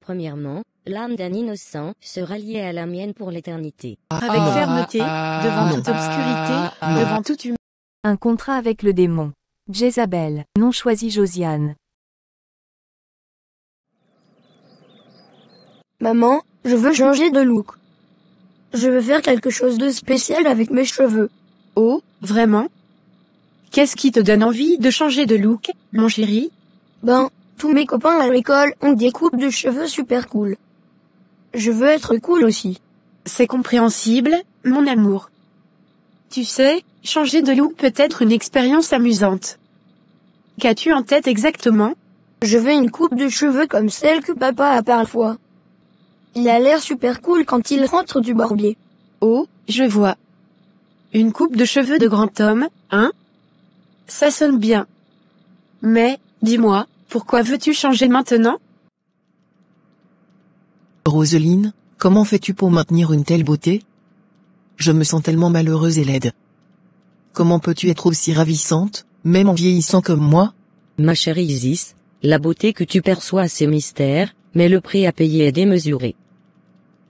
Premièrement, l'âme d'un innocent sera liée à la mienne pour l'éternité. Avec fermeté, devant toute obscurité, devant toute humanité. Un contrat avec le démon. Jézabel, nom choisi Josiane. Maman, je veux changer de look. Je veux faire quelque chose de spécial avec mes cheveux. Oh, vraiment? Qu'est-ce qui te donne envie de changer de look, mon chéri? Ben, tous mes copains à l'école ont des coupes de cheveux super cool. Je veux être cool aussi. C'est compréhensible, mon amour. Tu sais, changer de look peut être une expérience amusante. Qu'as-tu en tête exactement? Je veux une coupe de cheveux comme celle que papa a parfois. Il a l'air super cool quand il rentre du barbier. Oh, je vois. Une coupe de cheveux de grand homme, hein? Ça sonne bien. Mais, dis-moi, pourquoi veux-tu changer maintenant? Roseline, comment fais-tu pour maintenir une telle beauté? Je me sens tellement malheureuse et laide. Comment peux-tu être aussi ravissante, même en vieillissant comme moi? Ma chère Isis, la beauté que tu perçois a ses mystères, mais le prix à payer est démesuré.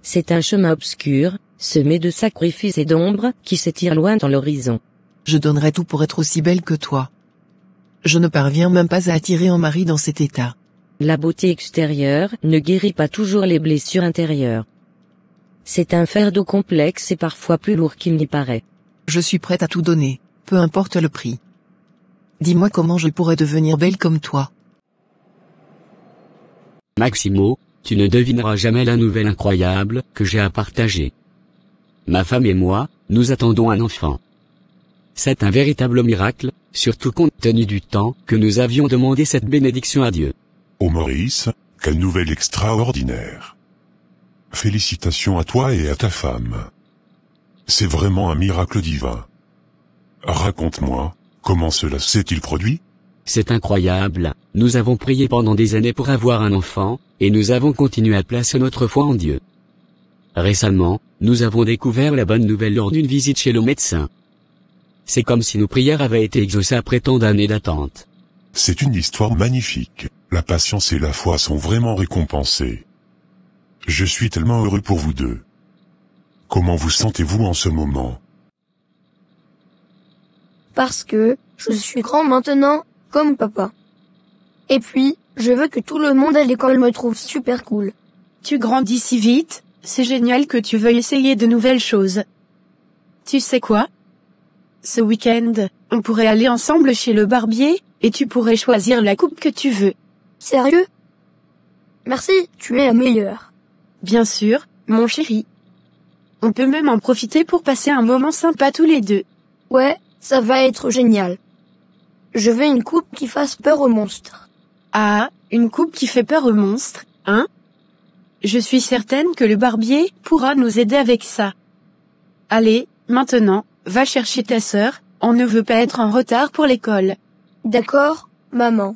C'est un chemin obscur, semé de sacrifices et d'ombres, qui s'étire loin dans l'horizon. Je donnerais tout pour être aussi belle que toi. Je ne parviens même pas à attirer un mari dans cet état. La beauté extérieure ne guérit pas toujours les blessures intérieures. C'est un fardeau complexe et parfois plus lourd qu'il n'y paraît. Je suis prête à tout donner, peu importe le prix. Dis-moi comment je pourrais devenir belle comme toi. Maximo, tu ne devineras jamais la nouvelle incroyable que j'ai à partager. Ma femme et moi, nous attendons un enfant. C'est un véritable miracle, surtout compte tenu du temps que nous avions demandé cette bénédiction à Dieu. Oh Maurice, quelle nouvelle extraordinaire. Félicitations à toi et à ta femme. C'est vraiment un miracle divin. Raconte-moi, comment cela s'est-il produit? C'est incroyable, nous avons prié pendant des années pour avoir un enfant, et nous avons continué à placer notre foi en Dieu. Récemment, nous avons découvert la bonne nouvelle lors d'une visite chez le médecin. C'est comme si nos prières avaient été exaucées après tant d'années d'attente. C'est une histoire magnifique. La patience et la foi sont vraiment récompensées. Je suis tellement heureux pour vous deux. Comment vous sentez-vous en ce moment? Parce que je suis grand maintenant, comme papa. Et puis, je veux que tout le monde à l'école me trouve super cool. Tu grandis si vite, c'est génial que tu veuilles essayer de nouvelles choses. Tu sais quoi? Ce week-end, on pourrait aller ensemble chez le barbier, et tu pourrais choisir la coupe que tu veux. Sérieux? Merci, tu es la meilleure. Bien sûr, mon chéri. On peut même en profiter pour passer un moment sympa tous les deux. Ouais, ça va être génial. Je veux une coupe qui fasse peur aux monstres. Ah, une coupe qui fait peur aux monstres, hein? Je suis certaine que le barbier pourra nous aider avec ça. Allez, maintenant, va chercher ta sœur, on ne veut pas être en retard pour l'école. D'accord, maman.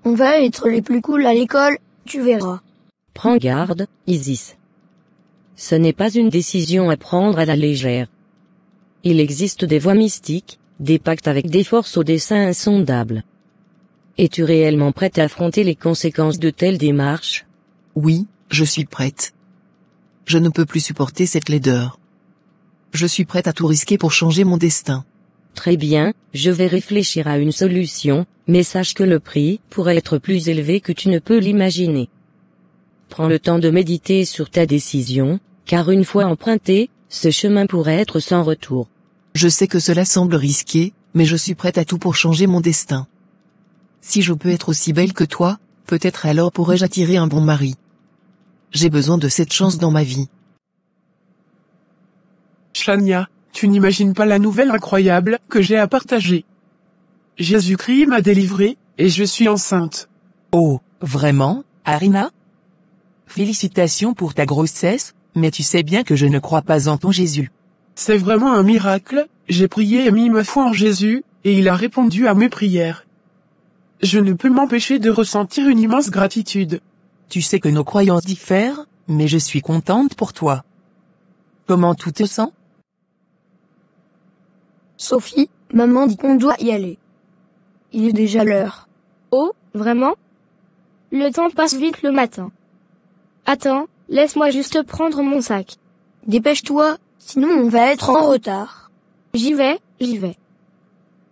On va être les plus cools à l'école, tu verras. Prends garde, Isis. Ce n'est pas une décision à prendre à la légère. Il existe des voies mystiques, des pactes avec des forces au dessein insondable. Es-tu réellement prête à affronter les conséquences de telles démarches? Oui, je suis prête. Je ne peux plus supporter cette laideur. Je suis prête à tout risquer pour changer mon destin. Très bien, je vais réfléchir à une solution, mais sache que le prix pourrait être plus élevé que tu ne peux l'imaginer. Prends le temps de méditer sur ta décision, car une fois emprunté, ce chemin pourrait être sans retour. Je sais que cela semble risqué, mais je suis prête à tout pour changer mon destin. Si je peux être aussi belle que toi, peut-être alors pourrais-je attirer un bon mari. J'ai besoin de cette chance dans ma vie. Chania, tu n'imagines pas la nouvelle incroyable que j'ai à partager. Jésus-Christ m'a délivrée, et je suis enceinte. Oh, vraiment, Arina? Félicitations pour ta grossesse, mais tu sais bien que je ne crois pas en ton Jésus. C'est vraiment un miracle, j'ai prié et mis ma foi en Jésus, et il a répondu à mes prières. Je ne peux m'empêcher de ressentir une immense gratitude. Tu sais que nos croyances diffèrent, mais je suis contente pour toi. Comment tu te sens? Sophie, maman dit qu'on doit y aller. Il est déjà l'heure. Oh, vraiment? Le temps passe vite le matin. Attends, laisse-moi juste prendre mon sac. Dépêche-toi, sinon on va être en retard. J'y vais.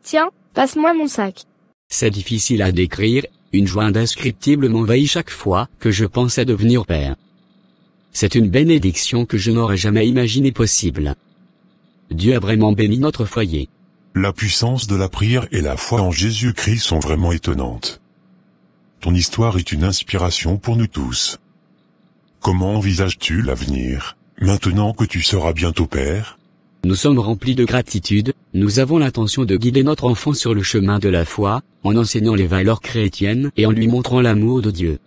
Tiens, passe-moi mon sac. C'est difficile à décrire, une joie indescriptible m'envahit chaque fois que je pense à devenir père. C'est une bénédiction que je n'aurais jamais imaginé possible. Dieu a vraiment béni notre foyer. La puissance de la prière et la foi en Jésus-Christ sont vraiment étonnantes. Ton histoire est une inspiration pour nous tous. Comment envisages-tu l'avenir, maintenant que tu seras bientôt père? Nous sommes remplis de gratitude, nous avons l'intention de guider notre enfant sur le chemin de la foi, en enseignant les valeurs chrétiennes et en lui montrant l'amour de Dieu.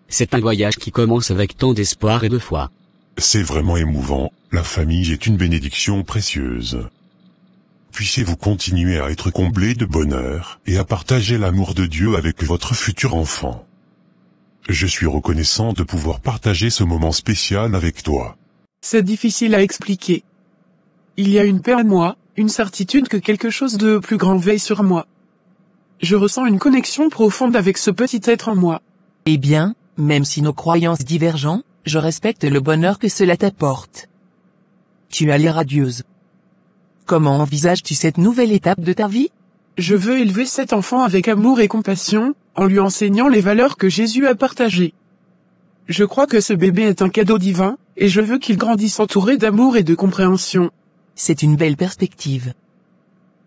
C'est un voyage qui commence avec tant d'espoir et de foi. C'est vraiment émouvant, la famille est une bénédiction précieuse. Puissiez-vous continuer à être comblés de bonheur et à partager l'amour de Dieu avec votre futur enfant. Je suis reconnaissant de pouvoir partager ce moment spécial avec toi. C'est difficile à expliquer. Il y a une paix en moi, une certitude que quelque chose de plus grand veille sur moi. Je ressens une connexion profonde avec ce petit être en moi. Eh bien, même si nos croyances divergent, je respecte le bonheur que cela t'apporte. Tu as l'air radieuse. Comment envisages-tu cette nouvelle étape de ta vie? Je veux élever cet enfant avec amour et compassion, en lui enseignant les valeurs que Jésus a partagées. Je crois que ce bébé est un cadeau divin, et je veux qu'il grandisse entouré d'amour et de compréhension. C'est une belle perspective.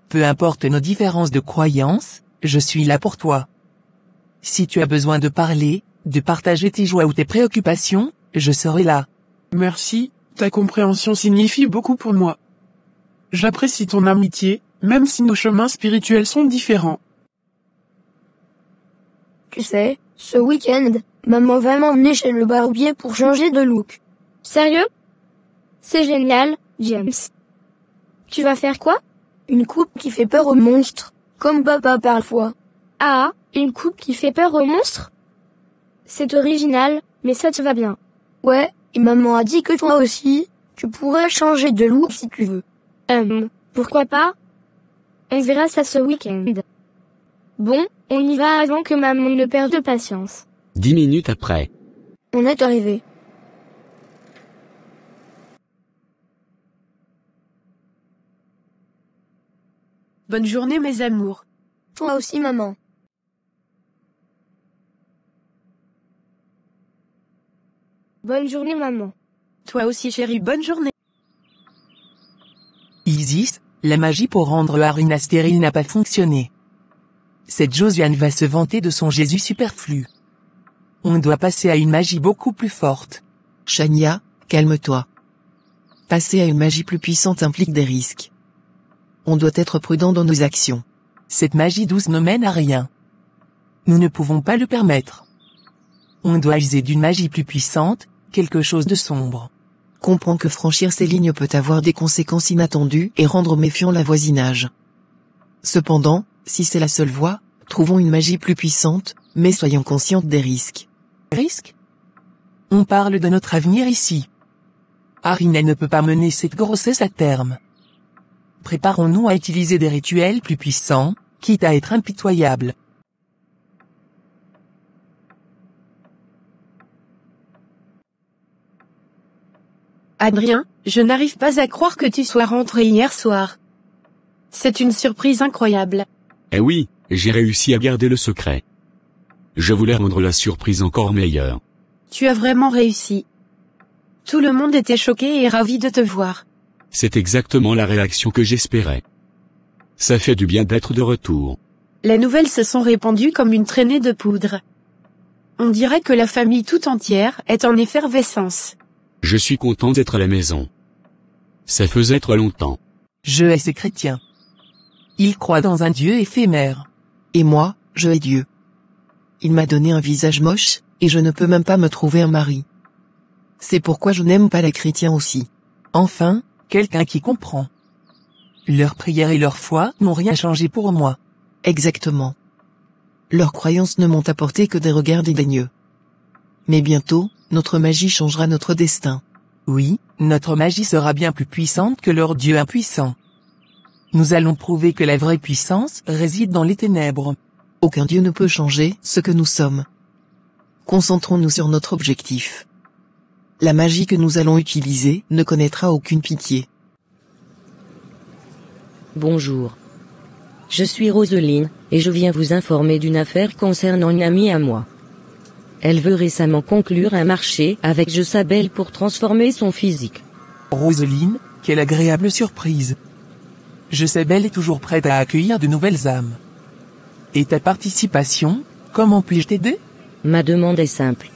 Peu importe nos différences de croyances, je suis là pour toi. Si tu as besoin de parler, de partager tes joies ou tes préoccupations, je serai là. Merci, ta compréhension signifie beaucoup pour moi. J'apprécie ton amitié, même si nos chemins spirituels sont différents. Tu sais, ce week-end, maman va m'emmener chez le barbier pour changer de look. Sérieux? C'est génial, James. Tu vas faire quoi? Une coupe qui fait peur aux monstres, comme papa parfois. Ah, une coupe qui fait peur aux monstres? C'est original, mais ça te va bien. Ouais, et maman a dit que toi aussi, tu pourrais changer de look si tu veux. Pourquoi pas? On verra ça ce week-end. Bon, on y va avant que maman ne perde de patience. 10 minutes après. On est arrivé. Bonne journée mes amours. Toi aussi maman. Bonne journée maman. Toi aussi chérie, bonne journée. Isis, la magie pour rendre Harina stérile n'a pas fonctionné. Cette Josiane va se vanter de son Jésus superflu. On doit passer à une magie beaucoup plus forte. Chania, calme-toi. Passer à une magie plus puissante implique des risques. On doit être prudent dans nos actions. Cette magie douce ne mène à rien. Nous ne pouvons pas le permettre. On doit user d'une magie plus puissante, quelque chose de sombre. Comprends que franchir ces lignes peut avoir des conséquences inattendues et rendre méfiant le voisinage. Cependant, si c'est la seule voie, trouvons une magie plus puissante, mais soyons conscientes des risques. Risques? On parle de notre avenir ici. Harina ne peut pas mener cette grossesse à terme. Préparons-nous à utiliser des rituels plus puissants, quitte à être impitoyables. Adrien, je n'arrive pas à croire que tu sois rentré hier soir. C'est une surprise incroyable. Eh oui, j'ai réussi à garder le secret. Je voulais rendre la surprise encore meilleure. Tu as vraiment réussi. Tout le monde était choqué et ravi de te voir. C'est exactement la réaction que j'espérais. Ça fait du bien d'être de retour. Les nouvelles se sont répandues comme une traînée de poudre. On dirait que la famille tout entière est en effervescence. Je suis content d'être à la maison. Ça faisait trop longtemps. Je hais ces chrétiens. Ils croient dans un Dieu éphémère. Et moi, je hais Dieu. Il m'a donné un visage moche, et je ne peux même pas me trouver un mari. C'est pourquoi je n'aime pas les chrétiens aussi. Enfin, quelqu'un qui comprend. Leurs prières et leur foi n'ont rien changé pour moi. Exactement. Leurs croyances ne m'ont apporté que des regards dédaigneux. Mais bientôt, notre magie changera notre destin. Oui, notre magie sera bien plus puissante que leur Dieu impuissant. Nous allons prouver que la vraie puissance réside dans les ténèbres. Aucun Dieu ne peut changer ce que nous sommes. Concentrons-nous sur notre objectif. La magie que nous allons utiliser ne connaîtra aucune pitié. Bonjour. Je suis Roseline, et je viens vous informer d'une affaire concernant une amie à moi. Elle veut récemment conclure un marché avec Jezabel pour transformer son physique. Roseline, quelle agréable surprise. Jezabel est toujours prête à accueillir de nouvelles âmes. Et ta participation, comment puis-je t'aider? Ma demande est simple.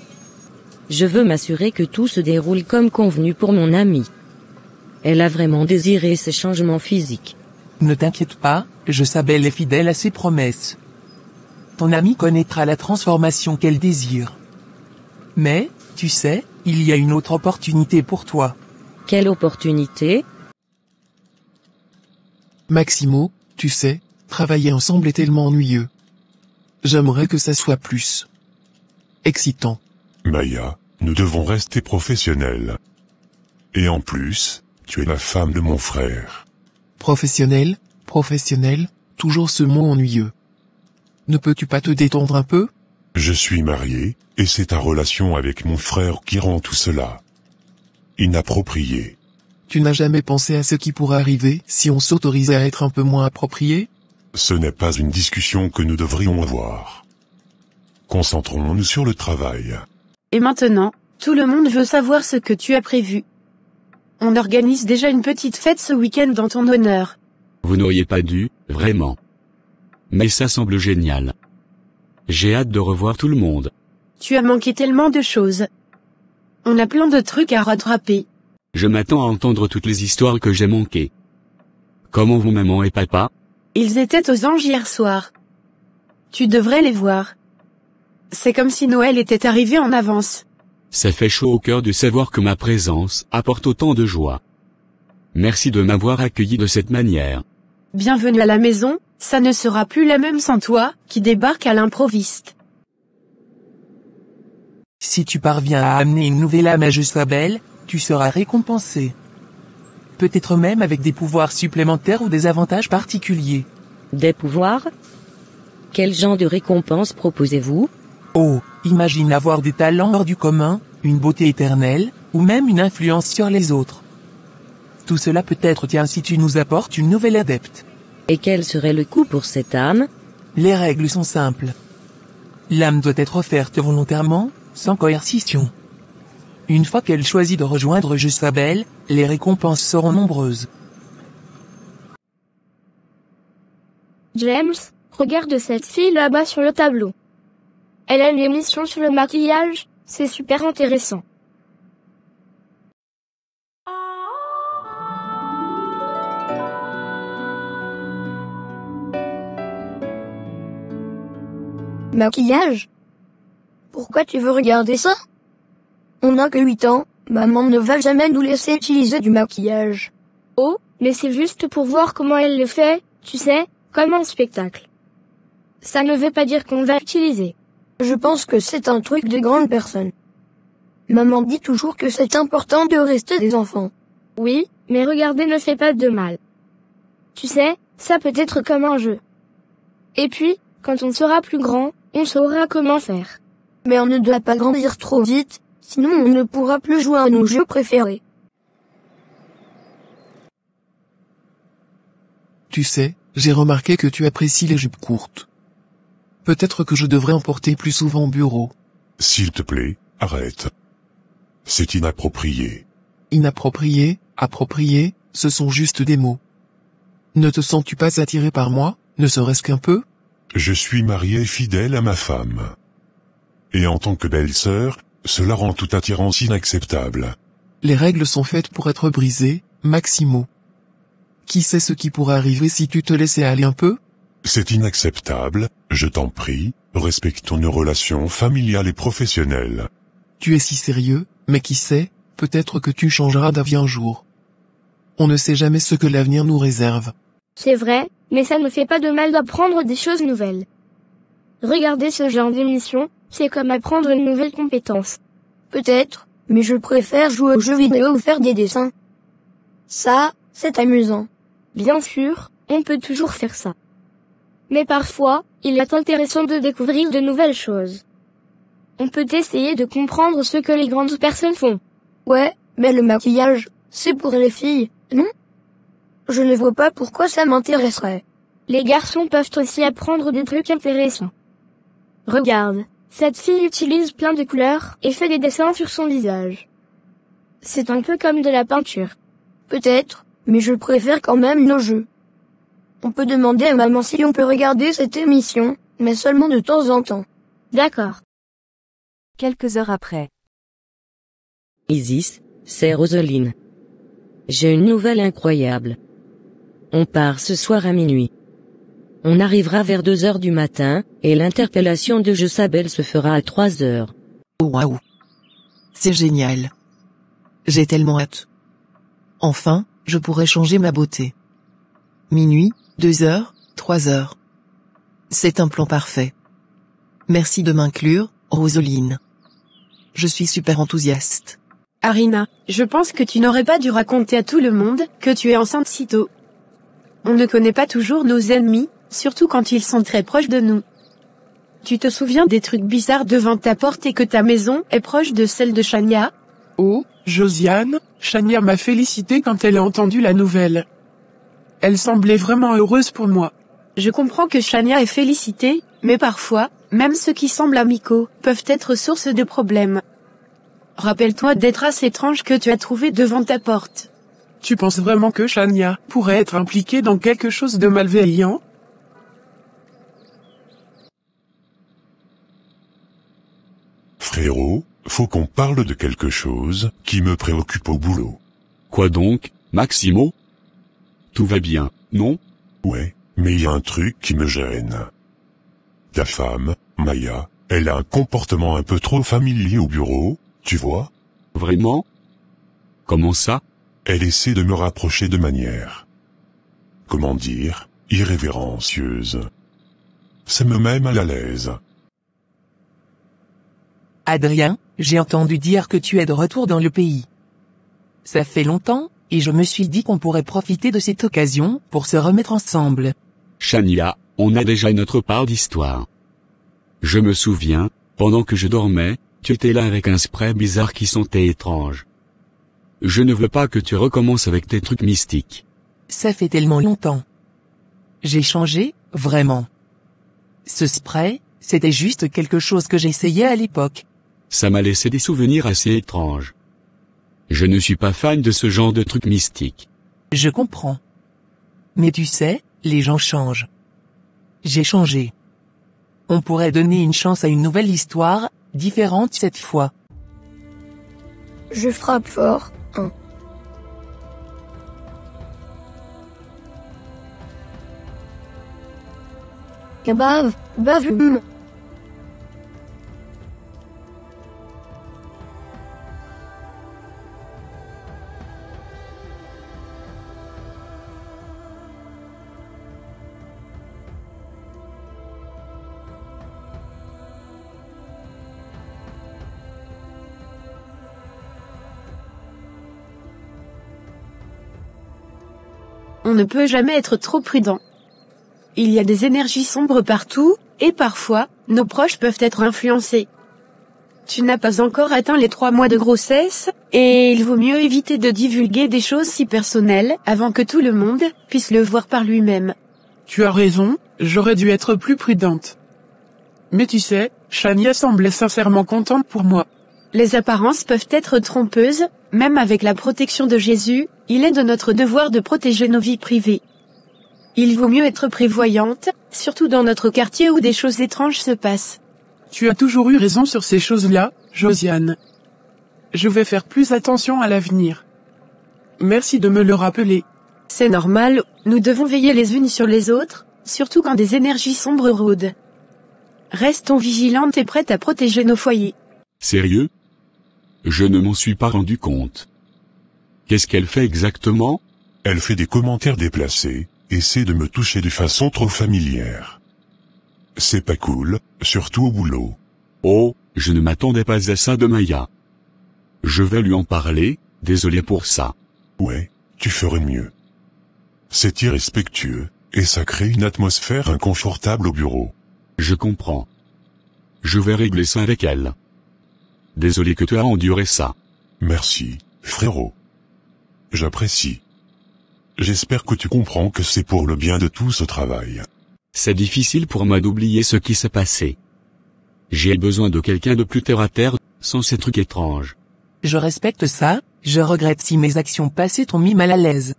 Je veux m'assurer que tout se déroule comme convenu pour mon amie. Elle a vraiment désiré ces changements physiques. Ne t'inquiète pas, Jezabel est fidèle à ses promesses. Ton amie connaîtra la transformation qu'elle désire. Mais, tu sais, il y a une autre opportunité pour toi. Quelle opportunité? Maximo, tu sais, travailler ensemble est tellement ennuyeux. J'aimerais que ça soit plus excitant. Maya, nous devons rester professionnels. Et en plus, tu es la femme de mon frère. Professionnel, toujours ce mot ennuyeux. Ne peux-tu pas te détendre un peu? Je suis marié, et c'est ta relation avec mon frère qui rend tout cela inapproprié. Tu n'as jamais pensé à ce qui pourrait arriver si on s'autorisait à être un peu moins approprié? Ce n'est pas une discussion que nous devrions avoir. Concentrons-nous sur le travail. Et maintenant, tout le monde veut savoir ce que tu as prévu. On organise déjà une petite fête ce week-end dans ton honneur. Vous n'auriez pas dû, vraiment. Mais ça semble génial. J'ai hâte de revoir tout le monde. Tu as manqué tellement de choses. On a plein de trucs à rattraper. Je m'attends à entendre toutes les histoires que j'ai manquées. Comment vont maman et papa? Ils étaient aux anges hier soir. Tu devrais les voir. C'est comme si Noël était arrivé en avance. Ça fait chaud au cœur de savoir que ma présence apporte autant de joie. Merci de m'avoir accueilli de cette manière. Bienvenue à la maison, ça ne sera plus la même sans toi, qui débarque à l'improviste. Si tu parviens à amener une nouvelle âme à Jezabel, tu seras récompensé. Peut-être même avec des pouvoirs supplémentaires ou des avantages particuliers. Des pouvoirs? Quel genre de récompense proposez-vous? Oh, imagine avoir des talents hors du commun, une beauté éternelle, ou même une influence sur les autres. Tout cela peut être tien si tu nous apportes une nouvelle adepte. Et quel serait le coût pour cette âme? Les règles sont simples. L'âme doit être offerte volontairement, sans coercition. Une fois qu'elle choisit de rejoindre Jezabel, les récompenses seront nombreuses. James, regarde cette fille là-bas sur le tableau. Elle a une émission sur le maquillage, c'est super intéressant. Maquillage? Pourquoi tu veux regarder ça? On n'a que 8 ans, maman ne va jamais nous laisser utiliser du maquillage. Oh, mais c'est juste pour voir comment elle le fait, tu sais, comme un spectacle. Ça ne veut pas dire qu'on va l'utiliser. Je pense que c'est un truc de grande personne. Maman dit toujours que c'est important de rester des enfants. Oui, mais regarder ne fait pas de mal. Tu sais, ça peut être comme un jeu. Et puis, quand on sera plus grand, on saura comment faire. Mais on ne doit pas grandir trop vite, sinon on ne pourra plus jouer à nos jeux préférés. Tu sais, j'ai remarqué que tu apprécies les jupes courtes. Peut-être que je devrais en porter plus souvent au bureau. S'il te plaît, arrête. C'est inapproprié. Inapproprié, approprié, ce sont juste des mots. Ne te sens-tu pas attiré par moi, ne serait-ce qu'un peu? Je suis marié et fidèle à ma femme. Et en tant que belle-sœur, cela rend toute attirance inacceptable. Les règles sont faites pour être brisées, Maximo. Qui sait ce qui pourrait arriver si tu te laissais aller un peu? C'est inacceptable, je t'en prie, respectons nos relations familiales et professionnelles. Tu es si sérieux, mais qui sait, peut-être que tu changeras d'avis un jour. On ne sait jamais ce que l'avenir nous réserve. C'est vrai, mais ça ne fait pas de mal d'apprendre des choses nouvelles. Regarder ce genre d'émission, c'est comme apprendre une nouvelle compétence. Peut-être, mais je préfère jouer aux jeux vidéo ou faire des dessins. Ça, c'est amusant. Bien sûr, on peut toujours faire ça. Mais parfois, il est intéressant de découvrir de nouvelles choses. On peut essayer de comprendre ce que les grandes personnes font. Ouais, mais le maquillage, c'est pour les filles, non? Je ne vois pas pourquoi ça m'intéresserait. Les garçons peuvent aussi apprendre des trucs intéressants. Regarde, cette fille utilise plein de couleurs et fait des dessins sur son visage. C'est un peu comme de la peinture. Peut-être, mais je préfère quand même nos jeux. On peut demander à maman si on peut regarder cette émission, mais seulement de temps en temps. D'accord. Quelques heures après. Isis, c'est Roseline. J'ai une nouvelle incroyable. On part ce soir à minuit. On arrivera vers 2 heures du matin, et l'interpellation de Jézabel se fera à 3 heures. Oh waouh. C'est génial. J'ai tellement hâte. Enfin, je pourrai changer ma beauté. Minuit, 2 heures, 3 heures. C'est un plan parfait. Merci de m'inclure, Roseline. Je suis super enthousiaste. Arina, je pense que tu n'aurais pas dû raconter à tout le monde que tu es enceinte si tôt. On ne connaît pas toujours nos ennemis, surtout quand ils sont très proches de nous. Tu te souviens des trucs bizarres devant ta porte et que ta maison est proche de celle de Shania? Oh, Josiane, Shania m'a félicité quand elle a entendu la nouvelle. Elle semblait vraiment heureuse pour moi. Je comprends que Shania est félicitée, mais parfois, même ceux qui semblent amicaux peuvent être source de problèmes. Rappelle-toi des traces étranges que tu as trouvées devant ta porte. Tu penses vraiment que Shania pourrait être impliquée dans quelque chose de malveillant? Frérot, faut qu'on parle de quelque chose qui me préoccupe au boulot. Quoi donc, Maximo? Tout va bien, non? Ouais, mais y a un truc qui me gêne. Ta femme, Maya, elle a un comportement un peu trop familier au bureau, tu vois? Vraiment? Comment ça? Elle essaie de me rapprocher de manière, comment dire, irrévérencieuse. Ça me met mal à l'aise. Adrien, j'ai entendu dire que tu es de retour dans le pays. Ça fait longtemps, et je me suis dit qu'on pourrait profiter de cette occasion pour se remettre ensemble. Shania, on a déjà notre part d'histoire. Je me souviens, pendant que je dormais, tu étais là avec un spray bizarre qui sentait étrange. Je ne veux pas que tu recommences avec tes trucs mystiques. Ça fait tellement longtemps. J'ai changé, vraiment. Ce spray, c'était juste quelque chose que j'essayais à l'époque. Ça m'a laissé des souvenirs assez étranges. Je ne suis pas fan de ce genre de trucs mystiques. Je comprends. Mais tu sais, les gens changent. J'ai changé. On pourrait donner une chance à une nouvelle histoire, différente cette fois. Je frappe fort, hein. Bave, bave. On ne peut jamais être trop prudent. Il y a des énergies sombres partout, et parfois, nos proches peuvent être influencés. Tu n'as pas encore atteint les 3 mois de grossesse, et il vaut mieux éviter de divulguer des choses si personnelles avant que tout le monde puisse le voir par lui-même. Tu as raison, j'aurais dû être plus prudente. Mais tu sais, Shania semblait sincèrement contente pour moi. Les apparences peuvent être trompeuses, même avec la protection de Jésus, il est de notre devoir de protéger nos vies privées. Il vaut mieux être prévoyante, surtout dans notre quartier où des choses étranges se passent. Tu as toujours eu raison sur ces choses-là, Josiane. Je vais faire plus attention à l'avenir. Merci de me le rappeler. C'est normal, nous devons veiller les unes sur les autres, surtout quand des énergies sombres rôdent. Restons vigilantes et prêtes à protéger nos foyers. Sérieux? Je ne m'en suis pas rendu compte. Qu'est-ce qu'elle fait exactement? Elle fait des commentaires déplacés, essaie de me toucher de façon trop familière. C'est pas cool, surtout au boulot. Oh, je ne m'attendais pas à ça de Maya. Je vais lui en parler, désolé pour ça. Ouais, tu ferais mieux. C'est irrespectueux, et ça crée une atmosphère inconfortable au bureau. Je comprends. Je vais régler ça avec elle. Désolé que tu as enduré ça. Merci, frérot. J'apprécie. J'espère que tu comprends que c'est pour le bien de tout ce travail. C'est difficile pour moi d'oublier ce qui s'est passé. J'ai besoin de quelqu'un de plus terre à terre, sans ces trucs étranges. Je respecte ça, je regrette si mes actions passées t'ont mis mal à l'aise.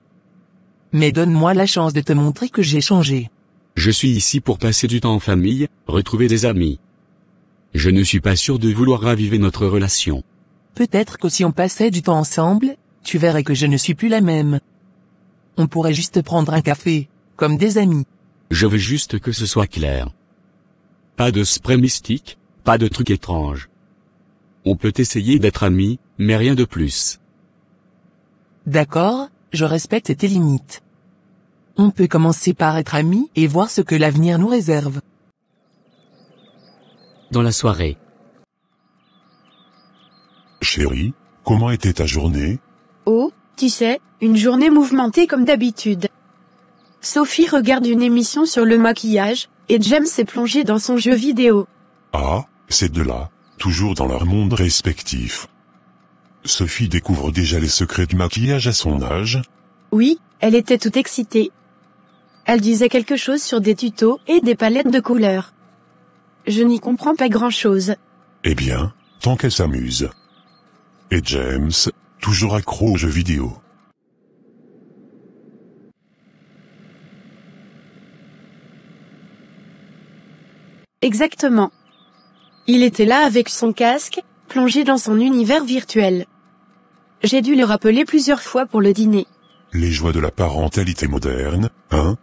Mais donne-moi la chance de te montrer que j'ai changé. Je suis ici pour passer du temps en famille, retrouver des amis. Je ne suis pas sûr de vouloir raviver notre relation. Peut-être que si on passait du temps ensemble, tu verrais que je ne suis plus la même. On pourrait juste prendre un café, comme des amis. Je veux juste que ce soit clair. Pas de spray mystique, pas de trucs étranges. On peut essayer d'être amis, mais rien de plus. D'accord, je respecte tes limites. On peut commencer par être amis et voir ce que l'avenir nous réserve. Dans la soirée. Chérie, comment était ta journée? Oh, tu sais, une journée mouvementée comme d'habitude. Sophie regarde une émission sur le maquillage, et James s'est plongé dans son jeu vidéo. Ah, ces deux-là, toujours dans leur monde respectif. Sophie découvre déjà les secrets du maquillage à son âge. Oui, elle était toute excitée. Elle disait quelque chose sur des tutos et des palettes de couleurs. Je n'y comprends pas grand-chose. Eh bien, tant qu'elle s'amuse. Et James, toujours accro aux jeux vidéo. Exactement. Il était là avec son casque, plongé dans son univers virtuel. J'ai dû le rappeler plusieurs fois pour le dîner. Les joies de la parentalité moderne, hein?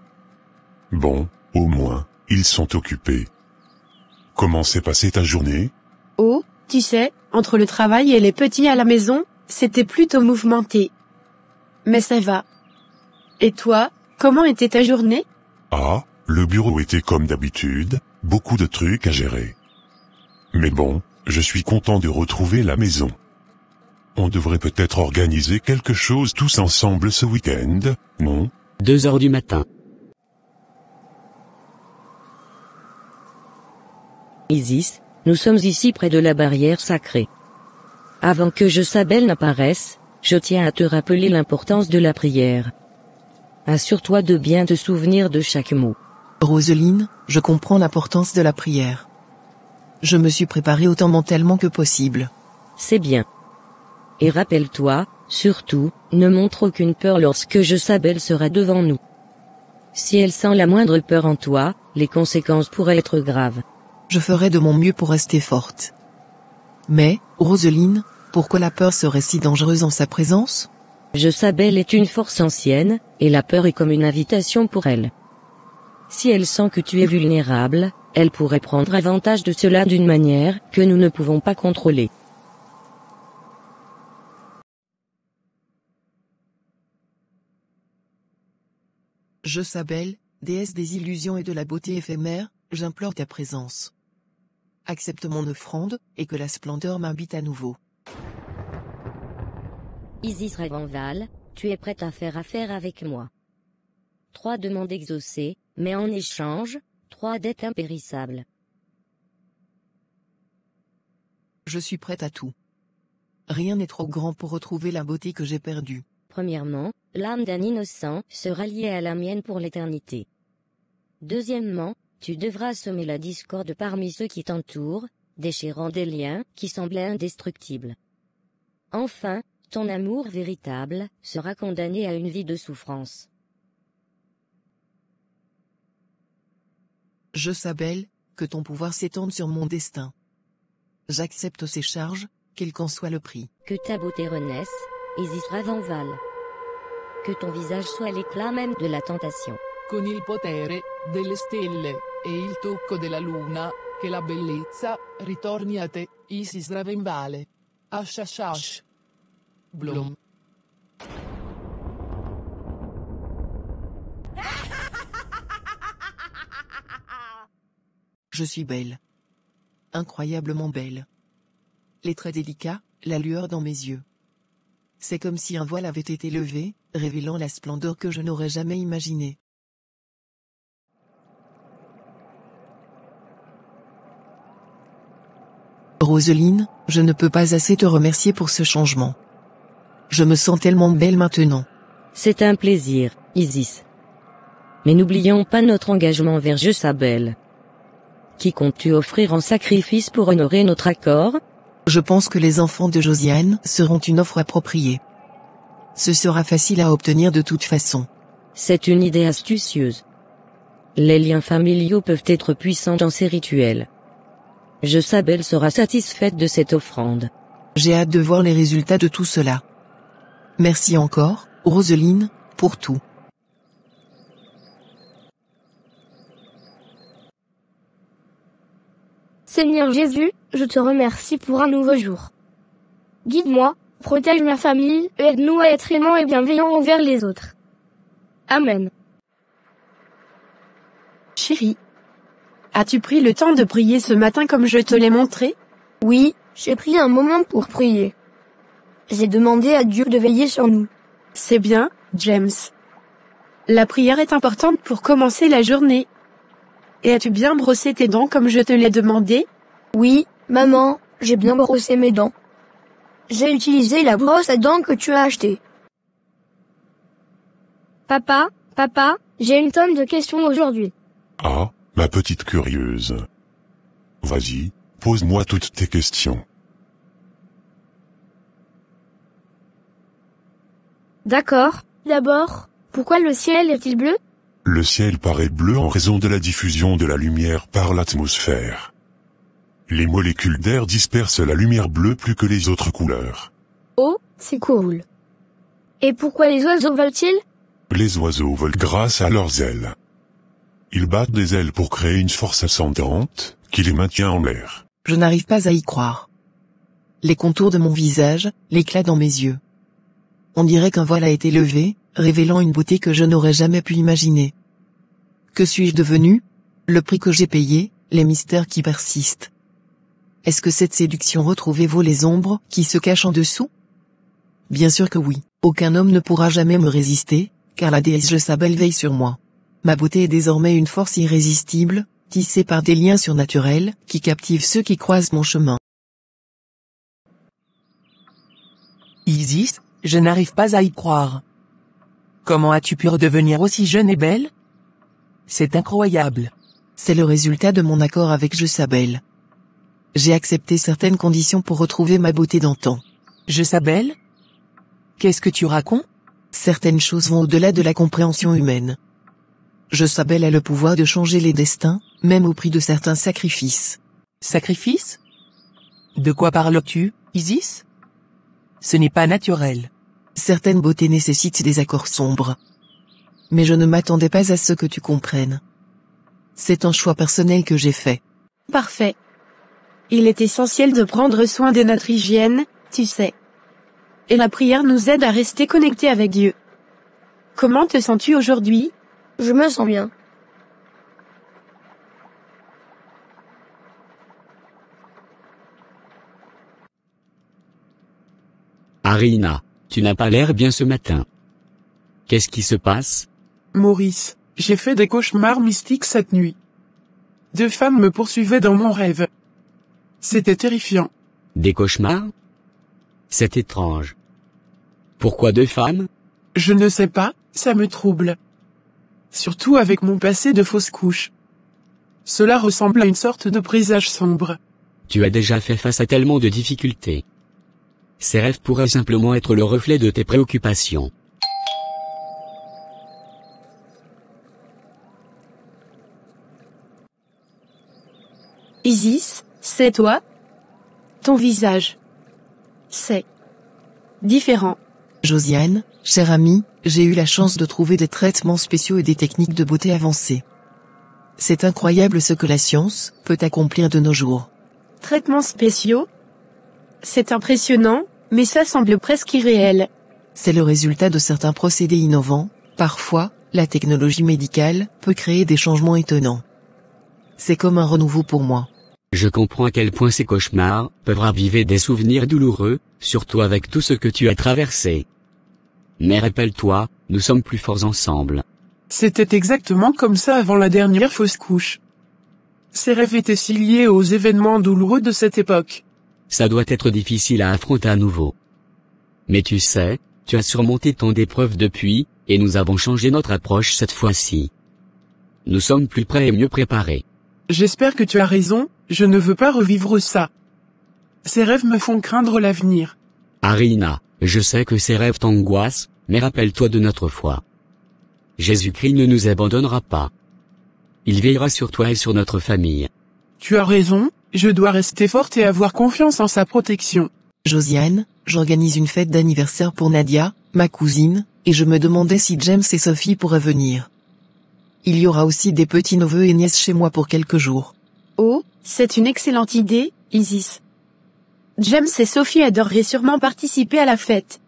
Bon, au moins, ils sont occupés. Comment s'est passée ta journée? Oh, tu sais, entre le travail et les petits à la maison, c'était plutôt mouvementé. Mais ça va. Et toi, comment était ta journée? Ah, le bureau était comme d'habitude, beaucoup de trucs à gérer. Mais bon, je suis content de retrouver la maison. On devrait peut-être organiser quelque chose tous ensemble ce week-end, non? 2 heures du matin. Isis, nous sommes ici près de la barrière sacrée. Avant que Jezabel n'apparaisse, je tiens à te rappeler l'importance de la prière. Assure-toi de bien te souvenir de chaque mot. Roseline, je comprends l'importance de la prière. Je me suis préparée autant mentalement que possible. C'est bien. Et rappelle-toi, surtout, ne montre aucune peur lorsque Jezabel sera devant nous. Si elle sent la moindre peur en toi, les conséquences pourraient être graves. Je ferai de mon mieux pour rester forte. Mais, Roseline, pourquoi la peur serait si dangereuse en sa présence? Jezabel est une force ancienne, et la peur est comme une invitation pour elle. Si elle sent que tu es vulnérable, elle pourrait prendre avantage de cela d'une manière que nous ne pouvons pas contrôler. Jezabel, déesse des illusions et de la beauté éphémère, j'implore ta présence. Accepte mon offrande, et que la splendeur m'habite à nouveau. Isis Ravenval, tu es prête à faire affaire avec moi. 3 demandes exaucées, mais en échange, 3 dettes impérissables. Je suis prête à tout. Rien n'est trop grand pour retrouver la beauté que j'ai perdue. Premièrement, l'âme d'un innocent sera liée à la mienne pour l'éternité. Deuxièmement, tu devras semer la discorde parmi ceux qui t'entourent, déchirant des liens qui semblaient indestructibles. Enfin, ton amour véritable sera condamné à une vie de souffrance. Jezabel, que ton pouvoir s'étende sur mon destin. J'accepte ces charges, quel qu'en soit le prix. Que ta beauté renaisse, Isis Ravenval. Que ton visage soit l'éclat même de la tentation. Con il potere delle stelle e il tocco della luna, che la bellezza ritorni a te, Isis Ravenvale. Ashash. Blum. Je suis belle. Incroyablement belle. Les traits délicats, la lueur dans mes yeux. C'est comme si un voile avait été levé, révélant la splendeur que je n'aurais jamais imaginée. Roseline, je ne peux pas assez te remercier pour ce changement. Je me sens tellement belle maintenant. C'est un plaisir, Isis. Mais n'oublions pas notre engagement envers Jézabel. Qui comptes-tu offrir en sacrifice pour honorer notre accord? Je pense que les enfants de Josiane seront une offre appropriée. Ce sera facile à obtenir de toute façon. C'est une idée astucieuse. Les liens familiaux peuvent être puissants dans ces rituels. Jézabel sera satisfaite de cette offrande. J'ai hâte de voir les résultats de tout cela. Merci encore, Roseline, pour tout. Seigneur Jésus, je te remercie pour un nouveau jour. Guide-moi, protège ma famille, et aide-nous à être aimants et bienveillants envers les autres. Amen. Chérie, as-tu pris le temps de prier ce matin comme je te l'ai montré? Oui, j'ai pris un moment pour prier. J'ai demandé à Dieu de veiller sur nous. C'est bien, James. La prière est importante pour commencer la journée. Et as-tu bien brossé tes dents comme je te l'ai demandé? Oui, maman, j'ai bien brossé mes dents. J'ai utilisé la brosse à dents que tu as achetée. Papa, j'ai une tonne de questions aujourd'hui. Ah, ma petite curieuse. Vas-y, pose-moi toutes tes questions. D'accord. D'abord, pourquoi le ciel est-il bleu? Le ciel paraît bleu en raison de la diffusion de la lumière par l'atmosphère. Les molécules d'air dispersent la lumière bleue plus que les autres couleurs. Oh, c'est cool. Et pourquoi les oiseaux volent-ils? Les oiseaux volent grâce à leurs ailes. Ils battent des ailes pour créer une force ascendante, qui les maintient en l'air. Je n'arrive pas à y croire. Les contours de mon visage, l'éclat dans mes yeux. On dirait qu'un voile a été levé, révélant une beauté que je n'aurais jamais pu imaginer. Que suis-je devenu? Le prix que j'ai payé, les mystères qui persistent. Est-ce que cette séduction retrouvée vaut les ombres qui se cachent en dessous? Bien sûr que oui. Aucun homme ne pourra jamais me résister, car la déesse Jézabel veille sur moi. Ma beauté est désormais une force irrésistible, tissée par des liens surnaturels, qui captivent ceux qui croisent mon chemin. Isis, je n'arrive pas à y croire. Comment as-tu pu redevenir aussi jeune et belle? C'est incroyable. C'est le résultat de mon accord avec Jézabel. J'ai accepté certaines conditions pour retrouver ma beauté d'antan. Jézabel? Qu'est-ce que tu racontes? Certaines choses vont au-delà de la compréhension humaine. Jézabel a le pouvoir de changer les destins, même au prix de certains sacrifices. Sacrifice? De quoi parles-tu, Isis? Ce n'est pas naturel. Certaines beautés nécessitent des accords sombres. Mais je ne m'attendais pas à ce que tu comprennes. C'est un choix personnel que j'ai fait. Parfait. Il est essentiel de prendre soin de notre hygiène, tu sais. Et la prière nous aide à rester connectés avec Dieu. Comment te sens-tu aujourd'hui? Je me sens bien. Arina, tu n'as pas l'air bien ce matin. Qu'est-ce qui se passe? Maurice, j'ai fait des cauchemars mystiques cette nuit. 2 femmes me poursuivaient dans mon rêve. C'était terrifiant. Des cauchemars? C'est étrange. Pourquoi 2 femmes? Je ne sais pas, ça me trouble. Surtout avec mon passé de fausse couche. Cela ressemble à une sorte de présage sombre. Tu as déjà fait face à tellement de difficultés. Ces rêves pourraient simplement être le reflet de tes préoccupations. Isis, c'est toi? Ton visage. C'est différent. Josiane, chère amie, j'ai eu la chance de trouver des traitements spéciaux et des techniques de beauté avancées. C'est incroyable ce que la science peut accomplir de nos jours. Traitements spéciaux? C'est impressionnant, mais ça semble presque irréel. C'est le résultat de certains procédés innovants. Parfois, la technologie médicale peut créer des changements étonnants. C'est comme un renouveau pour moi. Je comprends à quel point ces cauchemars peuvent raviver des souvenirs douloureux, surtout avec tout ce que tu as traversé. Mais rappelle-toi, nous sommes plus forts ensemble. C'était exactement comme ça avant la dernière fausse couche. Ces rêves étaient si liés aux événements douloureux de cette époque. Ça doit être difficile à affronter à nouveau. Mais tu sais, tu as surmonté tant d'épreuves depuis, et nous avons changé notre approche cette fois-ci. Nous sommes plus prêts et mieux préparés. J'espère que tu as raison, je ne veux pas revivre ça. Ces rêves me font craindre l'avenir. Arina, je sais que ces rêves t'angoissent, mais rappelle-toi de notre foi. Jésus-Christ ne nous abandonnera pas. Il veillera sur toi et sur notre famille. Tu as raison, je dois rester forte et avoir confiance en sa protection. Josiane, j'organise une fête d'anniversaire pour Nadia, ma cousine, et je me demandais si James et Sophie pourraient venir. Il y aura aussi des petits-neveux et nièces chez moi pour quelques jours. Oh, c'est une excellente idée, Isis. James et Sophie adoreraient sûrement participer à la fête.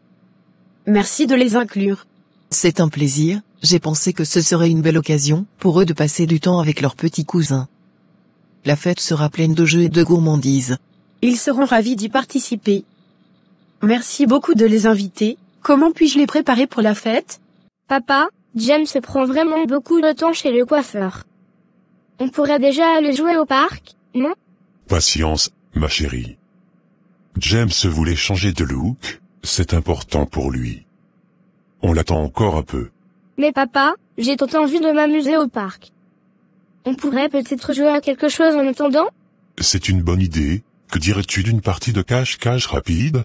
Merci de les inclure. C'est un plaisir, j'ai pensé que ce serait une belle occasion pour eux de passer du temps avec leurs petits cousins. La fête sera pleine de jeux et de gourmandises. Ils seront ravis d'y participer. Merci beaucoup de les inviter. Comment puis-je les préparer pour la fête? Papa, James prend vraiment beaucoup de temps chez le coiffeur. On pourrait déjà aller jouer au parc, non? Patience, ma chérie. James voulait changer de look, c'est important pour lui. On l'attend encore un peu. Mais papa, j'ai tant envie de m'amuser au parc. On pourrait peut-être jouer à quelque chose en attendant? C'est une bonne idée, que dirais-tu d'une partie de cache-cache rapide?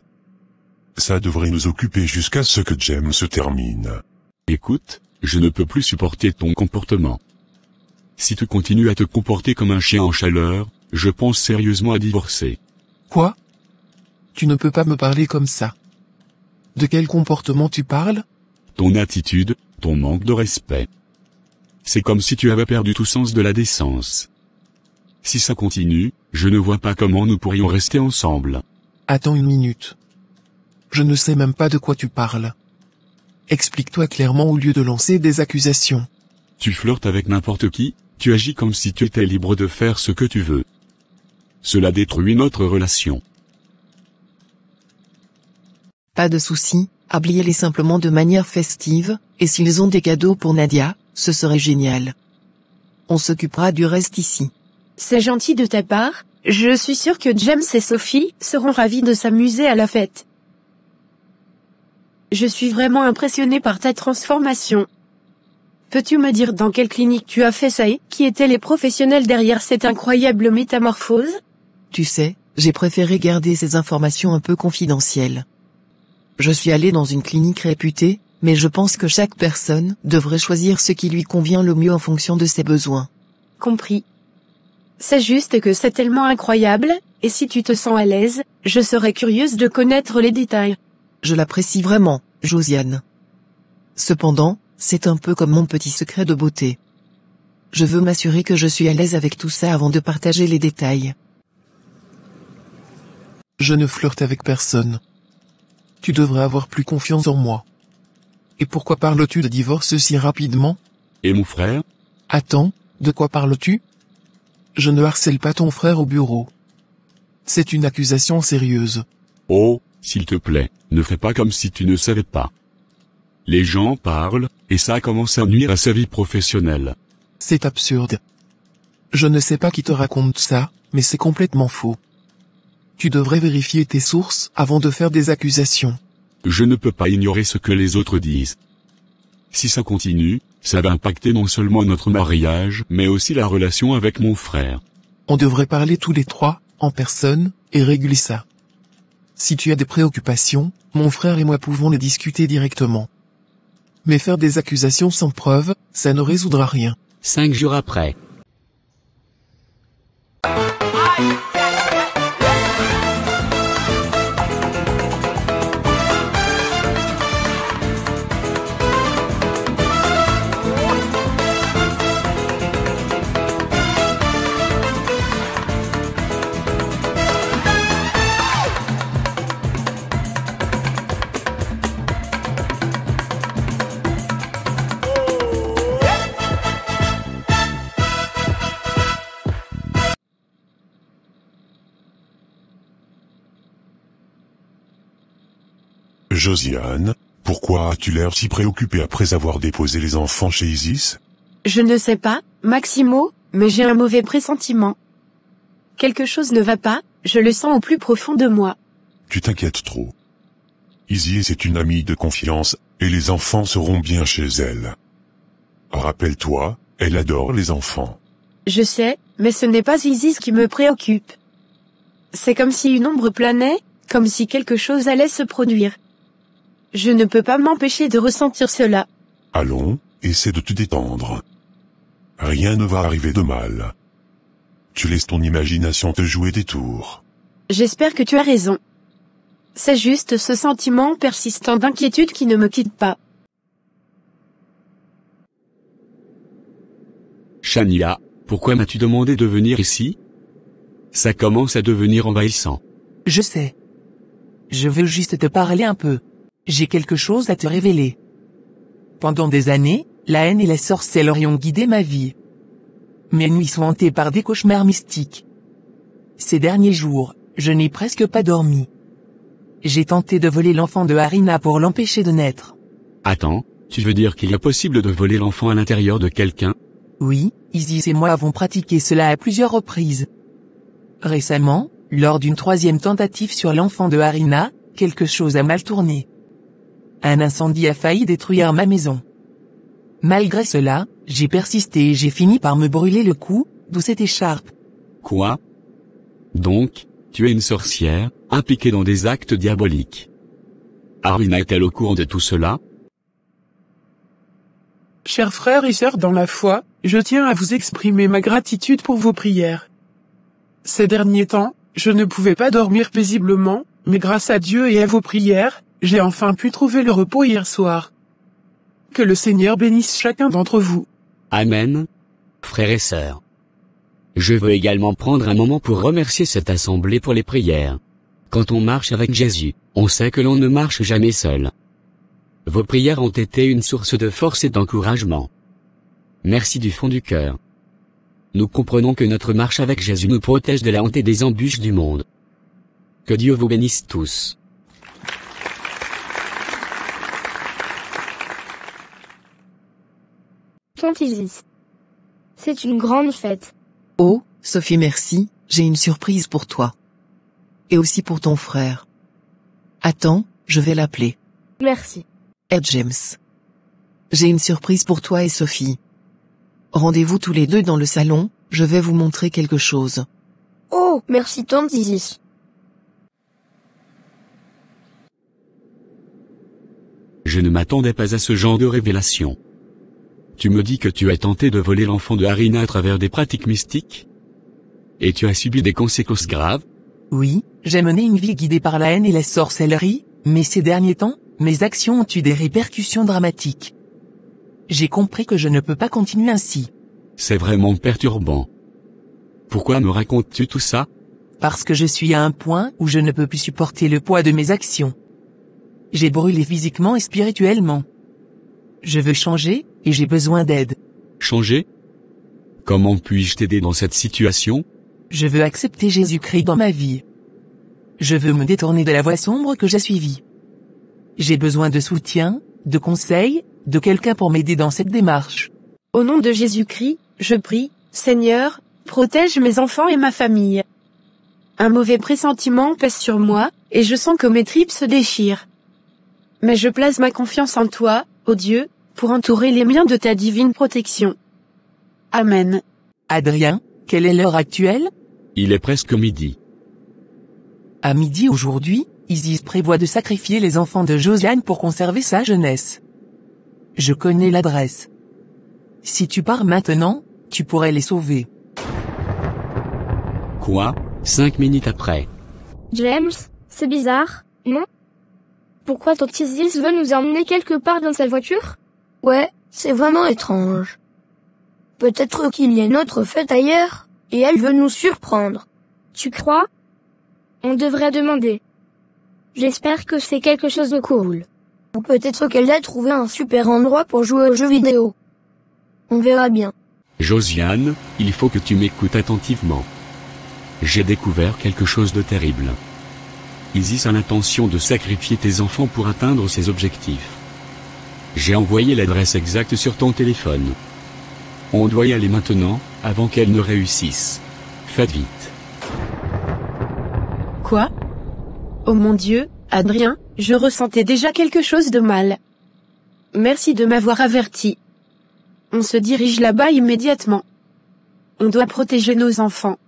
Ça devrait nous occuper jusqu'à ce que James se termine. Écoute, je ne peux plus supporter ton comportement. Si tu continues à te comporter comme un chien en chaleur, je pense sérieusement à divorcer. Quoi? Tu ne peux pas me parler comme ça. De quel comportement tu parles? Ton attitude, ton manque de respect. C'est comme si tu avais perdu tout sens de la décence. Si ça continue, je ne vois pas comment nous pourrions rester ensemble. Attends une minute. Je ne sais même pas de quoi tu parles. Explique-toi clairement au lieu de lancer des accusations. Tu flirtes avec n'importe qui, tu agis comme si tu étais libre de faire ce que tu veux. Cela détruit notre relation. Pas de souci, habillez-les simplement de manière festive, et s'ils ont des cadeaux pour Nadia, ce serait génial. On s'occupera du reste ici. C'est gentil de ta part, je suis sûre que James et Sophie seront ravis de s'amuser à la fête. Je suis vraiment impressionnée par ta transformation. Peux-tu me dire dans quelle clinique tu as fait ça et qui étaient les professionnels derrière cette incroyable métamorphose? Tu sais, j'ai préféré garder ces informations un peu confidentielles. Je suis allée dans une clinique réputée, mais je pense que chaque personne devrait choisir ce qui lui convient le mieux en fonction de ses besoins. Compris. C'est juste que c'est tellement incroyable, et si tu te sens à l'aise, je serais curieuse de connaître les détails. Je l'apprécie vraiment, Josiane. Cependant, c'est un peu comme mon petit secret de beauté. Je veux m'assurer que je suis à l'aise avec tout ça avant de partager les détails. Je ne flirte avec personne. Tu devrais avoir plus confiance en moi. Et pourquoi parles-tu de divorce si rapidement? Et mon frère? Attends, de quoi parles-tu? Je ne harcèle pas ton frère au bureau. C'est une accusation sérieuse. Oh, s'il te plaît, ne fais pas comme si tu ne savais pas. Les gens parlent, et ça commence à nuire à sa vie professionnelle. C'est absurde. Je ne sais pas qui te raconte ça, mais c'est complètement faux. Tu devrais vérifier tes sources avant de faire des accusations. Je ne peux pas ignorer ce que les autres disent. Si ça continue, ça va impacter non seulement notre mariage, mais aussi la relation avec mon frère. On devrait parler tous les trois, en personne, et régler ça. Si tu as des préoccupations, mon frère et moi pouvons les discuter directement. Mais faire des accusations sans preuve, ça ne résoudra rien. 5 jours après. Josiane, pourquoi as-tu l'air si préoccupée après avoir déposé les enfants chez Isis? Je ne sais pas, Maximo, mais j'ai un mauvais pressentiment. Quelque chose ne va pas, je le sens au plus profond de moi. Tu t'inquiètes trop. Isis est une amie de confiance, et les enfants seront bien chez elle. Rappelle-toi, elle adore les enfants. Je sais, mais ce n'est pas Isis qui me préoccupe. C'est comme si une ombre planait, comme si quelque chose allait se produire. Je ne peux pas m'empêcher de ressentir cela. Allons, essaie de te détendre. Rien ne va arriver de mal. Tu laisses ton imagination te jouer des tours. J'espère que tu as raison. C'est juste ce sentiment persistant d'inquiétude qui ne me quitte pas. Shania, pourquoi m'as-tu demandé de venir ici? Ça commence à devenir envahissant. Je sais. Je veux juste te parler un peu. J'ai quelque chose à te révéler. Pendant des années, la haine et la sorcellerie ont guidé ma vie. Mes nuits sont hantées par des cauchemars mystiques. Ces derniers jours, je n'ai presque pas dormi. J'ai tenté de voler l'enfant de Harina pour l'empêcher de naître. Attends, tu veux dire qu'il est possible de voler l'enfant à l'intérieur de quelqu'un? Oui, Isis et moi avons pratiqué cela à plusieurs reprises. Récemment, lors d'une 3e tentative sur l'enfant de Harina, quelque chose a mal tourné. Un incendie a failli détruire ma maison. Malgré cela, j'ai persisté et j'ai fini par me brûler le cou, d'où cette écharpe. Quoi? Donc, tu es une sorcière, impliquée dans des actes diaboliques. Harina est-elle au courant de tout cela? Chers frères et sœurs dans la foi, je tiens à vous exprimer ma gratitude pour vos prières. Ces derniers temps, je ne pouvais pas dormir paisiblement, mais grâce à Dieu et à vos prières, j'ai enfin pu trouver le repos hier soir. Que le Seigneur bénisse chacun d'entre vous. Amen. Frères et sœurs. Je veux également prendre un moment pour remercier cette assemblée pour les prières. Quand on marche avec Jésus, on sait que l'on ne marche jamais seul. Vos prières ont été une source de force et d'encouragement. Merci du fond du cœur. Nous comprenons que notre marche avec Jésus nous protège de la honte et des embûches du monde. Que Dieu vous bénisse tous. Tante Isis. C'est une grande fête. Oh, Sophie merci, j'ai une surprise pour toi. Et aussi pour ton frère. Attends, je vais l'appeler. Merci. Ed James. J'ai une surprise pour toi et Sophie. Rendez-vous tous les deux dans le salon, je vais vous montrer quelque chose. Oh, merci tante Isis. Je ne m'attendais pas à ce genre de révélation. Tu me dis que tu as tenté de voler l'enfant de Harina à travers des pratiques mystiques? Et tu as subi des conséquences graves? Oui, j'ai mené une vie guidée par la haine et la sorcellerie, mais ces derniers temps, mes actions ont eu des répercussions dramatiques. J'ai compris que je ne peux pas continuer ainsi. C'est vraiment perturbant. Pourquoi me racontes-tu tout ça? Parce que je suis à un point où je ne peux plus supporter le poids de mes actions. J'ai brûlé physiquement et spirituellement. Je veux changer, et j'ai besoin d'aide. Changer? Comment puis-je t'aider dans cette situation? Je veux accepter Jésus-Christ dans ma vie. Je veux me détourner de la voie sombre que j'ai suivie. J'ai besoin de soutien, de conseils, de quelqu'un pour m'aider dans cette démarche. Au nom de Jésus-Christ, je prie, Seigneur, protège mes enfants et ma famille. Un mauvais pressentiment pèse sur moi, et je sens que mes tripes se déchirent. Mais je place ma confiance en toi, ô Dieu, pour entourer les miens de ta divine protection. Amen. Adrien, quelle est l'heure actuelle? Il est presque midi. À midi aujourd'hui, Isis prévoit de sacrifier les enfants de Josiane pour conserver sa jeunesse. Je connais l'adresse. Si tu pars maintenant, tu pourrais les sauver. Quoi? 5 minutes après. James, c'est bizarre, non? Pourquoi tante Isis veut nous emmener quelque part dans sa voiture? Ouais, c'est vraiment étrange. Peut-être qu'il y a une autre fête ailleurs, et elle veut nous surprendre. Tu crois? On devrait demander. J'espère que c'est quelque chose de cool. Ou peut-être qu'elle a trouvé un super endroit pour jouer aux jeux vidéo. On verra bien. Josiane, il faut que tu m'écoutes attentivement. J'ai découvert quelque chose de terrible. Isis a l'intention de sacrifier tes enfants pour atteindre ses objectifs. J'ai envoyé l'adresse exacte sur ton téléphone. On doit y aller maintenant, avant qu'elle ne réussisse. Faites vite. Quoi? Oh mon Dieu, Adrien, je ressentais déjà quelque chose de mal. Merci de m'avoir averti. On se dirige là-bas immédiatement. On doit protéger nos enfants.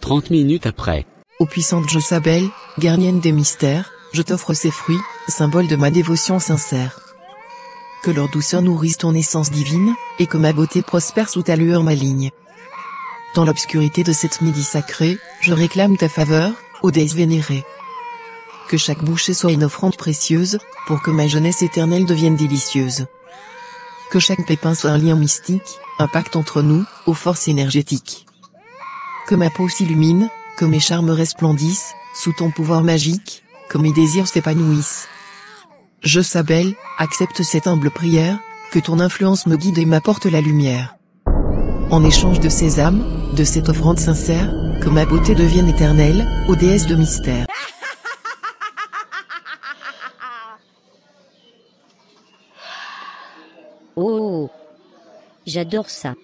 30 minutes après. Ô puissante Josabel, gardienne des mystères, je t'offre ces fruits, symbole de ma dévotion sincère. Que leur douceur nourrisse ton essence divine, et que ma beauté prospère sous ta lueur maligne. Dans l'obscurité de cette midi sacrée, je réclame ta faveur, ô déesse vénérée. Que chaque bouchée soit une offrande précieuse, pour que ma jeunesse éternelle devienne délicieuse. Que chaque pépin soit un lien mystique, un pacte entre nous, aux forces énergétiques. Que ma peau s'illumine, que mes charmes resplendissent, sous ton pouvoir magique, que mes désirs s'épanouissent. Josabel, accepte cette humble prière, que ton influence me guide et m'apporte la lumière. En échange de ces âmes, de cette offrande sincère, que ma beauté devienne éternelle, ô déesse de mystère. Oh, j'adore ça.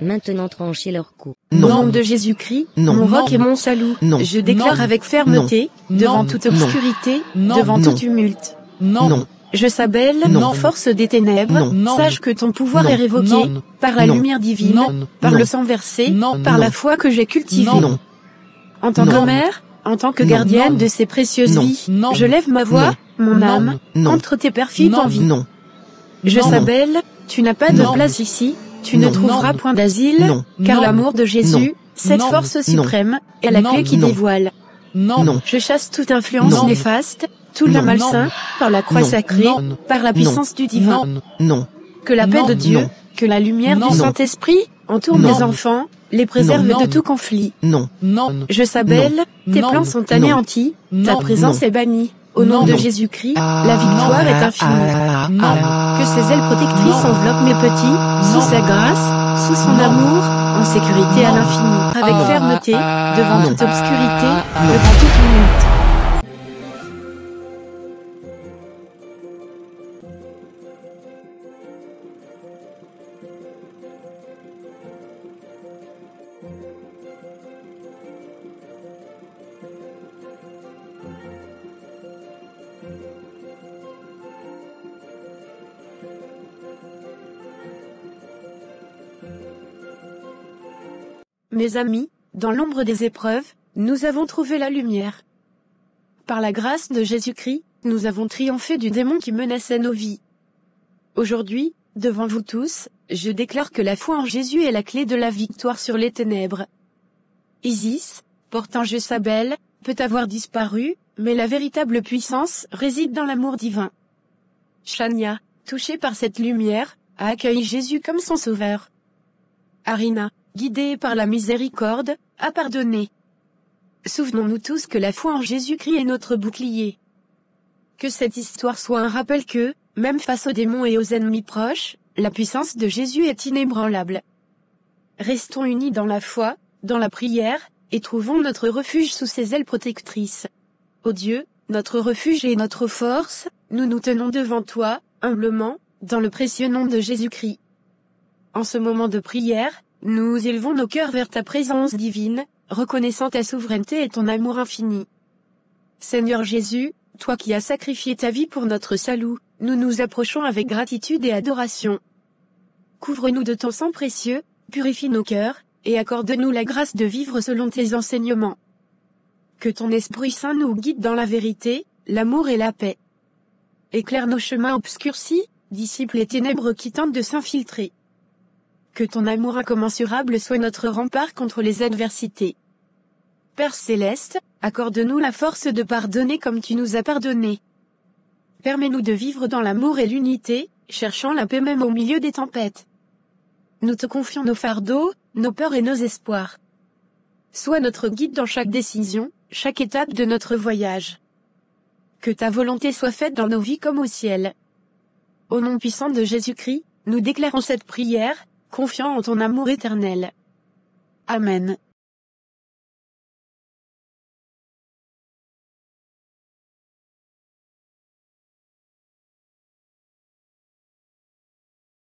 Maintenant tranchez leur cou. Au nom de Jésus-Christ, mon roc et mon salut, je déclare avec fermeté, devant toute obscurité, devant tout tumulte. Josabel, force des ténèbres, sache que ton pouvoir est révoqué, par la lumière divine, par le sang versé, par la foi que j'ai cultivée. En tant que mère, en tant que gardienne de ces précieuses vies, je lève ma voix, mon âme, contre tes perfides envies. Josabel, tu n'as pas de place ici, tu ne trouveras point d'asile, car l'amour de Jésus, cette force suprême, est la clé qui dévoile. Je chasse toute influence néfaste, tout le malsain, par la croix sacrée, par la puissance du divin. Que la paix de Dieu, que la lumière du Saint-Esprit, entoure mes enfants, les préserve de tout conflit. Josabel, tes plans sont anéantis, ta présence est bannie. Au nom de Jésus-Christ, la victoire est infinie. Que ses ailes protectrices enveloppent mes petits, sous sa grâce, sous son amour, en sécurité à l'infini. Avec fermeté, devant toute obscurité, devant toute tumulte. Mes amis, dans l'ombre des épreuves, nous avons trouvé la lumière. Par la grâce de Jésus-Christ, nous avons triomphé du démon qui menaçait nos vies. Aujourd'hui, devant vous tous, je déclare que la foi en Jésus est la clé de la victoire sur les ténèbres. Isis, portant Josabel, peut avoir disparu, mais la véritable puissance réside dans l'amour divin. Shania, touchée par cette lumière, a accueilli Jésus comme son sauveur. Arina, guidée par la miséricorde, a pardonné. Souvenons-nous tous que la foi en Jésus-Christ est notre bouclier. Que cette histoire soit un rappel que, même face aux démons et aux ennemis proches, la puissance de Jésus est inébranlable. Restons unis dans la foi, dans la prière, et trouvons notre refuge sous ses ailes protectrices. Ô Dieu, notre refuge et notre force, nous nous tenons devant toi, humblement, dans le précieux nom de Jésus-Christ. En ce moment de prière, nous élevons nos cœurs vers ta présence divine, reconnaissant ta souveraineté et ton amour infini. Seigneur Jésus, toi qui as sacrifié ta vie pour notre salut, nous nous approchons avec gratitude et adoration. Couvre-nous de ton sang précieux, purifie nos cœurs, et accorde-nous la grâce de vivre selon tes enseignements. Que ton Esprit Saint nous guide dans la vérité, l'amour et la paix. Éclaire nos chemins obscurcis, dissipe les ténèbres qui tentent de s'infiltrer. Que ton amour incommensurable soit notre rempart contre les adversités. Père céleste, accorde-nous la force de pardonner comme tu nous as pardonné. Permets-nous de vivre dans l'amour et l'unité, cherchant la paix même au milieu des tempêtes. Nous te confions nos fardeaux, nos peurs et nos espoirs. Sois notre guide dans chaque décision, chaque étape de notre voyage. Que ta volonté soit faite dans nos vies comme au ciel. Au nom puissant de Jésus-Christ, nous déclarons cette prière, confiant en ton amour éternel. Amen.